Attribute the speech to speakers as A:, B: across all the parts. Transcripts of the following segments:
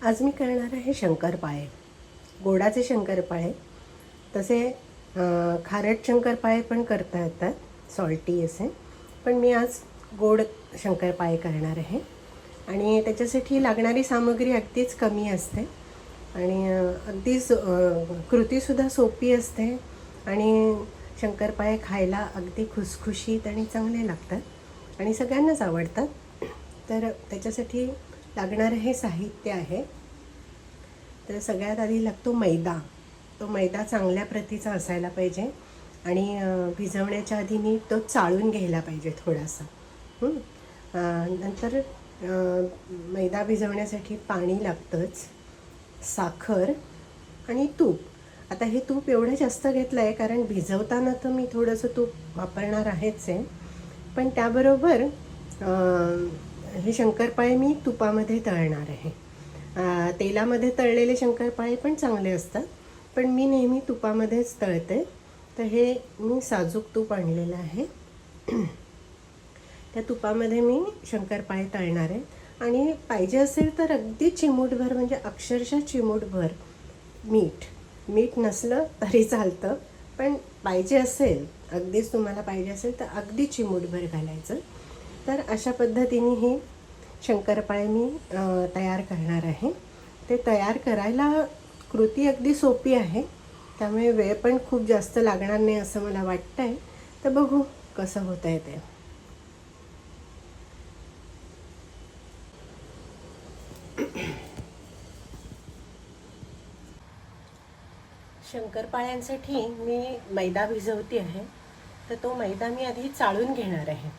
A: आज मी करणार आहे शंकरपाळे, गोडाचे शंकरपाळे. तसे खारट शंकरपाळे पण करता येतात, सॉल्टी असे. पण मी आज गोड शंकरपाळे करणार आहे आणि त्याच्यासाठी लागणारी सामग्री अगदीच कमी असते आणि अगदीच कृतीसुद्धा सोपी असते आणि शंकरपाळे खायला अगदी खुसखुशीत आणि चांगले लागतात आणि सगळ्यांनाच आवडतात. तर त्याच्यासाठी लागणारं हे साहित्य आहे. तर सगळ्यात आधी लागतो मैदा. तो मैदा चांगल्या प्रतीचा असायला पाहिजे आणि भिजवण्याच्या आधी मी तो चाळून घ्यायला पाहिजे थोडासा. नंतर मैदा भिजवण्यासाठी पाणी लागतंच, साखर आणि तूप. आता हे तूप एवढं जास्त घेतलं आहे कारण भिजवताना तर मी थोडंसं तूप वापरणार आहेच आहे, पण त्याबरोबर हे शंकरपाळे मी तुपामध्ये तळणार आहे. तेलामध्ये तळलेले शंकरपाळे पण चांगले असतात, पण मी नेहमी तुपामध्येच तळते. तर हे मी साजूक तूप आणलेलं आहे. त्या तुपामध्ये मी शंकरपाळे तळणार आहे आणि पाहिजे असेल तर अगदी चिमूटभर, म्हणजे अक्षरशः चिमूटभर मीठ नसलं तरी चालतं, पण पाहिजे असेल, अगदीच तुम्हाला पाहिजे असेल तर अगदी चिमूटभर घालायचं. तर अशा पद्धतीने ही शंकरपाळे मी तयार करणार आहे. ते तयार करायला कृती अगदी सोपी आहे, त्यामुळे वेळ पण खूप जास्त लागणार नाही असं मला वाटतं आहे. तर बघू कसं होतं आहे ते. शंकरपाळ्यांसाठी मी मैदा भिजवते आहे. तर तो मैदा मी आधी चाळून घेणार आहे.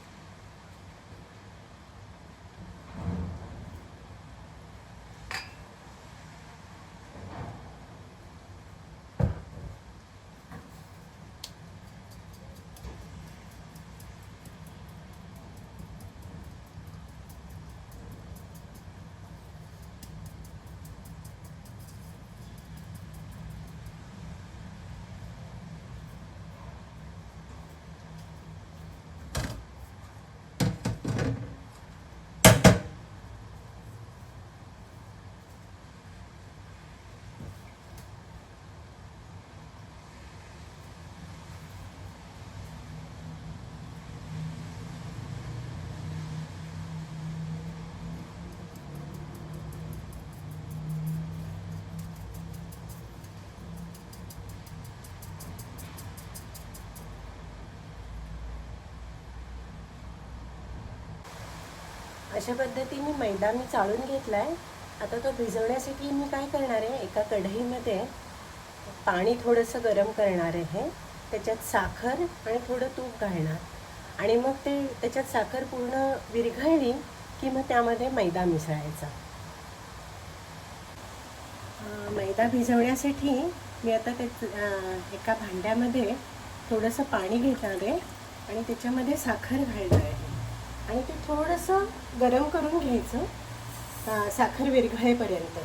A: अशा पद्धतीने मैदा मी चाळून घेतला आहे. आता तो भिजवण्यासाठी मी काय करणार आहे, एका कढईमध्ये पाणी थोडंसं गरम करणार आहे. त्याच्यात साखर आणि थोडं तूप घालणार आणि मग ते त्याच्यात साखर पूर्ण विरघळली की मग त्यामध्ये मैदा मिसळायचा. मैदा भिजवण्यासाठी मी आता एका भांड्यामध्ये थोडंसं पाणी घेणार आहे आणि त्याच्यामध्ये साखर घालणार आहे आणि ते थोडंसं गरम करून घ्यायचं साखर विरघळेपर्यंत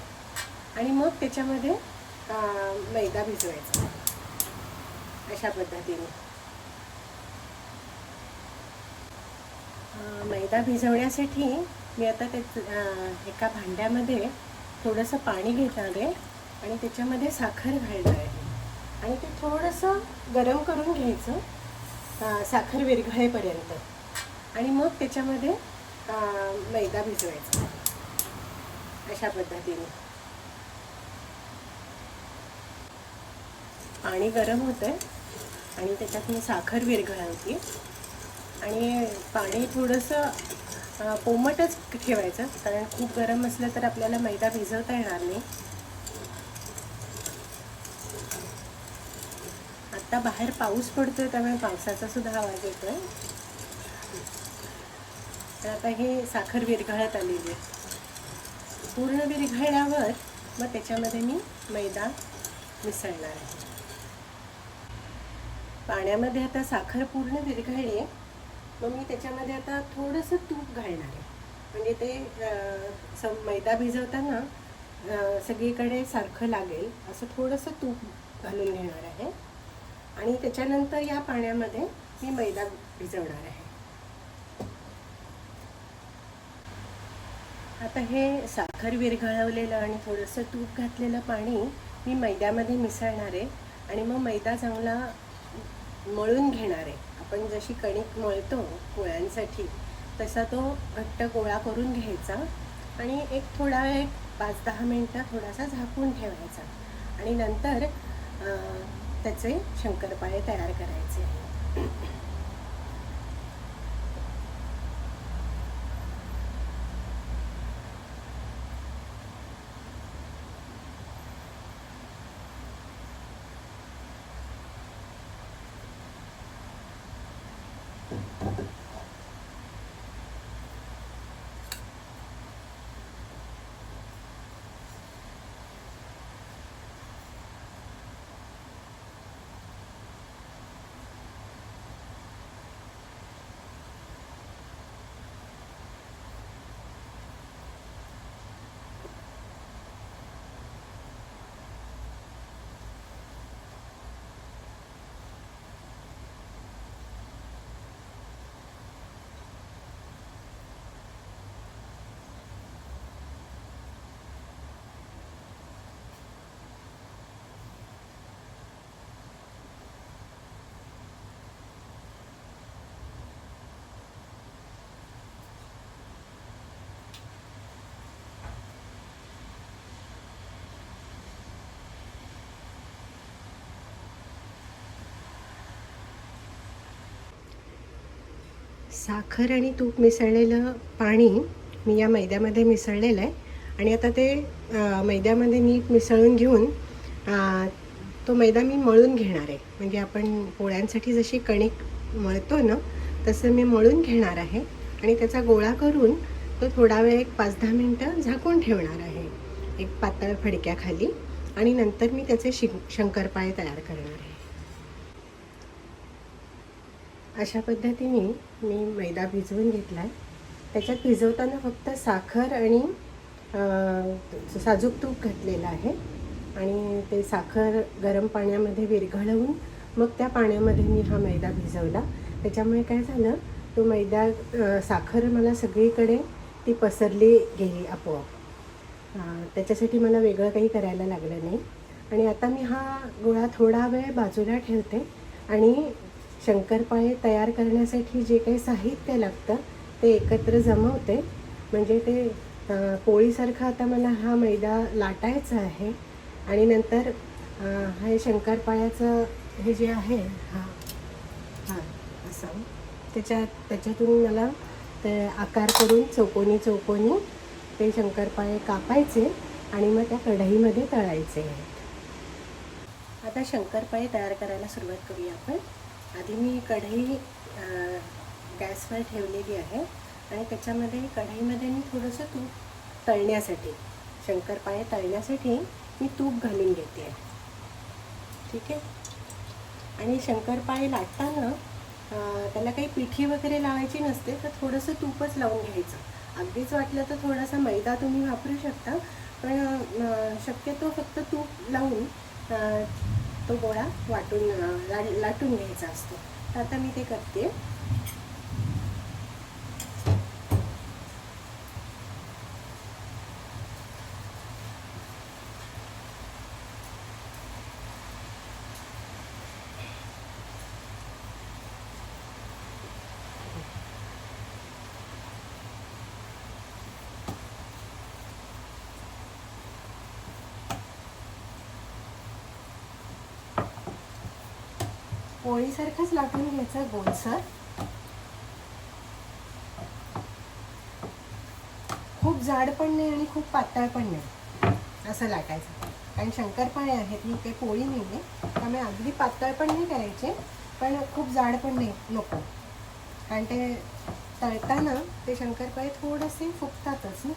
A: आणि मग त्याच्यामध्ये मैदा भिजवायचा अशा पद्धतीने. मैदा भिजवण्यासाठी मी आता एका भांड्यामध्ये थोडंसं पाणी घेणार आहे आणि त्याच्यामध्ये साखर घालणार आहे आणि ते थोडंसं गरम करून घ्यायचं साखर विरघळेपर्यंत आणि मग त्याच्यामध्ये मैदा भिजवायचा अशा पद्धतीने. पाणी गरम होतं आहे आणि त्याच्यात मी साखर विरघळवते आणि पाणी थोडंसं कोमटच ठेवायचं, कारण खूप गरम असलं तर आपल्याला मैदा भिजवता येणार नाही. आता बाहेर पाऊस पडतोय त्यामुळे पावसाचा सुद्धा आवाज येतोय. तर आता हे साखर विरघळत आलेली आहे. पूर्ण विरघळल्यावर मग त्याच्यामध्ये मी मैदा मिसळणार आहे. पाण्यामध्ये आता साखर पूर्ण विरघळली आहे, मग मी त्याच्यामध्ये आता थोडंसं तूप घालणार आहे, म्हणजे ते मैदा भिजवताना सगळीकडे सारखं लागेल असं थोडंसं तूप घालून घेणार आहे आणि त्याच्यानंतर या पाण्यामध्ये मी मैदा भिजवणार आहे. आता हे साखर विरघळवलेलं आणि थोडंसं तूप घातलेलं पाणी मी मैद्यामध्ये मिसळणार आहे आणि मग मैदा चांगला मळून घेणार आहे. आपण जशी कणिक मळतो पोळ्यांसाठी तसा तो घट्ट गोळा करून घ्यायचा आणि एक थोडा वेळ 5-10 मिनटं थोडासा झाकून ठेवायचा आणि नंतर त्याचे शंकरपाळे तयार करायचे. साखर आणि तूप मिसळलेलं पाणी मी या मैद्यामध्ये मिसळलेलं आहे आणि आता ते मैद्यामध्ये नीट मिसळून घेऊन तो मैदा मी मळून घेणार आहे. म्हणजे आपण पोळ्यांसाठी जशी कणिक मळतो ना तसं मी मळून घेणार आहे आणि त्याचा गोळा करून तो थोडा वेळ एक 5-10 मिनटं झाकून ठेवणार आहे एक पातळ फडक्याखाली आणि नंतर मी त्याचे शंकरपाळे तयार करणार आहे. अशा पद्धतीने मी मैदा भिजवून घेतला आहे. त्याच्यात भिजवताना फक्त साखर आणि साजूक तूप घातलेलं आहे आणि ते साखर गरम पाण्यामध्ये विरघळवून मग त्या पाण्यामध्ये मी हा मैदा भिजवला. त्याच्यामुळे काय झालं, तो मैदा साखर मला सगळीकडे ती पसरली गेली आपोआप. त्याच्यासाठी मला वेगळं काही करायला लागलं नाही. आणि आता मी हा गोळा थोडा वेळ बाजूला ठेवते आणि शंकरपाळे तयार करण्यासाठी जे काही साहित्य लागतं ते एकत्र जमवते. म्हणजे ते पोळीसारखं आता मला हा मैदा लाटायचा आहे आणि नंतर हे शंकरपाळ्याचं हे जे आहे असं त्याच्यातून मला ते आकार करून चौकोनी ते शंकरपाळे कापायचे आणि मग त्या कढईमध्ये तळायचे आहेत. आता शंकरपाळे तयार करायला सुरुवात करूया आपण. आधी मी कढई गॅसवर ठेवलेली आहे आणि त्याच्यामध्ये कढईमध्ये मी थोडंसं तूप तळण्यासाठी शंकरपाळे तळण्यासाठी मी तूप घालून घेते आहे. ठीक आहे. आणि शंकरपाळे लाटताना त्याला काही पिठी वगैरे लावायची नसते, तर थोडंसं तूपच लावून घ्यायचं. अगदीच वाटलं तर थोडासा मैदा तुम्ही वापरू शकता, पण शक्यतो फक्त तूप लावून तो गोळा लाटून घ्यायचा असतो. तर आता मी ते करते. पोळीसारखंच लाटून घ्यायचं गोलसर. खूप जाड पण नाही आणि खूप पातळ पण नाही असं लाटायचं. कारण शंकरपाळे आहेत, ही काही पोळी नाही आहे, त्यामुळे अगदी पातळ पण नाही करायचे पण खूप जाड पण नाही नको. कारण ते तळताना ते शंकरपाळे थोडेसे फुगतातच ना.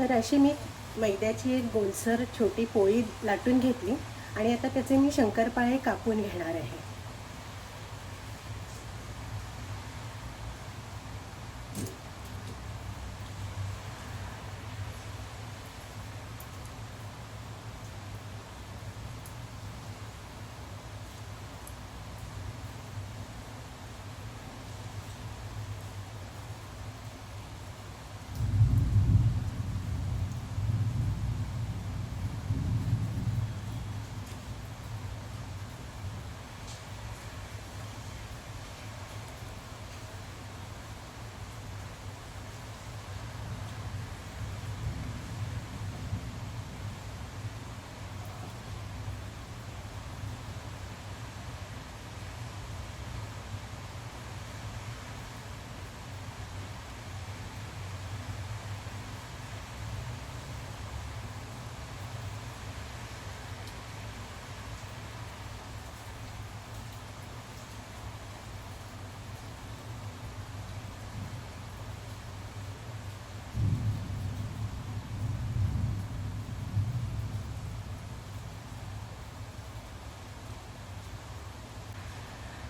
A: तर अशी मी मैद्याची एक गोलसर छोटी पोळी लाटून घेतली आणि आता त्याचे मी शंकरपाळे कापून घेणार आहे.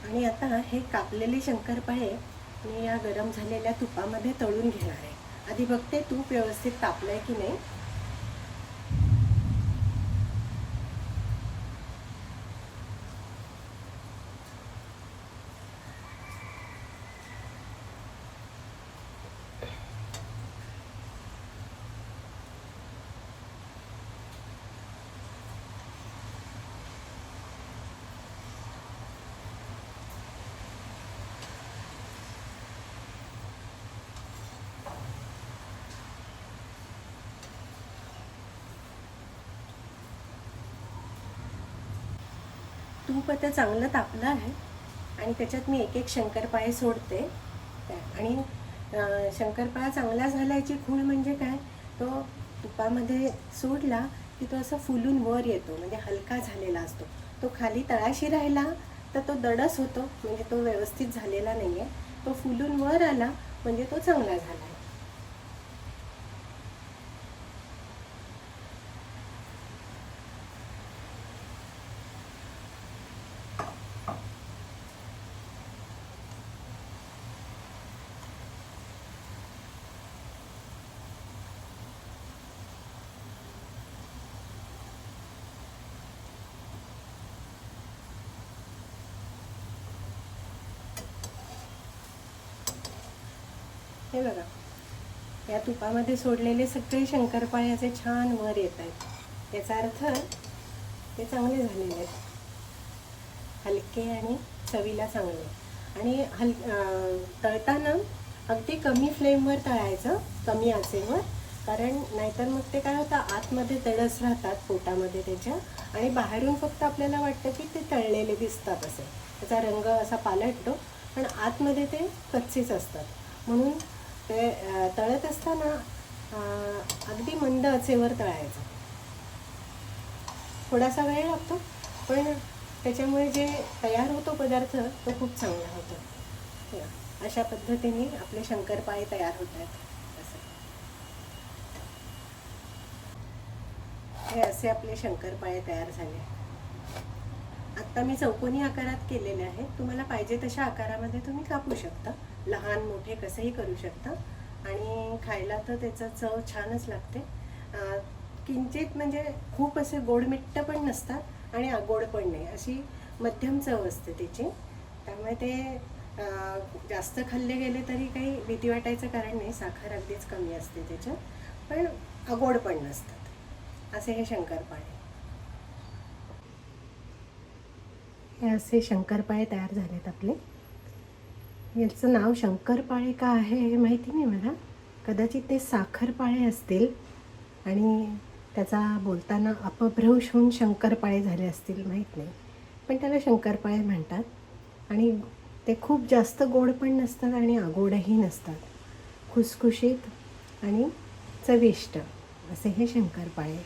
A: आणि आता हे कापलेले शंकरपाळे मी या गरम झालेल्या तुपामध्ये तळून घेणार आहे. आधी बघते तूप व्यवस्थित तापलंय की नाही. तूप आता चांगलं तापलं आहे आणि त्याच्यात मी एक एक शंकरपाळे सोडते. आणि शंकरपाळा चांगला झाल्याची खूण म्हणजे काय, तो तुपामध्ये सोडला की तो असा फुलून वर येतो, म्हणजे हलका झालेला असतो. तो खाली तळाशी राहिला तर तो दडस होतो, म्हणजे तो व्यवस्थित झालेला नाही आहे. तो फुलून वर आला म्हणजे तो चांगला झाला आहे. हे बघा, या तुपामध्ये सोडलेले सगळे शंकरपाळे असे छान वर येत आहेत. याचा अर्थ ते चांगले झालेले आहेत, हलके आणि चवीला चांगले. आणि तळताना अगदी कमी फ्लेमवर तळायचं, कमी आचेवर, कारण नाहीतर मग ते काय होतं, आतमध्ये तडस राहतात पोटामध्ये त्याच्या, आणि बाहेरून फक्त आपल्याला वाटतं की ते तळलेले दिसतात, असे त्याचा रंग असा पालटतो, पण आतमध्ये ते कच्चेच असतात. म्हणून ते तळत असताना अगदी मंद आचेवर तळायचं. थोडासा वेळ लागतो, पण त्याच्यामुळे जे तयार होतो पदार्थ तो खूप चांगला होतो. अशा पद्धतीने आपले शंकरपाळे तयार होत आहेत. हे असे आपले शंकरपाळे तयार झाले. आत्ता मी चौकोनी आकारात केलेले आहे. तुम्हाला पाहिजे तशा आकारामध्ये तुम्ही कापू शकता, लहान मोठे कसेही करू शकता. आणि खायला तर त्याचं चव छानच लागते. किंचित म्हणजे खूप असे गोडमिट्ट पण नसतात आणि आगोड पण नाही, अशी मध्यम चव असते त्याची. त्यामुळे ते जास्त खाल्ले गेले तरी काही भीती वाटायचं कारण नाही. साखर अगदीच कमी असते त्याच्यात, पण आगोड पण नसतात. असे हे शंकरपाळे. हे असे शंकरपाळे तयार झालेत आपले. याचं नाव शंकरपाळे का आहे हे माहिती नाही मला. कदाचित ते साखरपाळे असतील आणि त्याचा बोलताना अपभ्रंश होऊन शंकरपाळे झाले असतील, माहीत नाही. पण त्याला शंकरपाळे म्हणतात. आणि ते खूप जास्त गोड पण नसतात आणि आगोडही नसतात. खुसखुशीत आणि चविष्ट असे हे शंकरपाळे.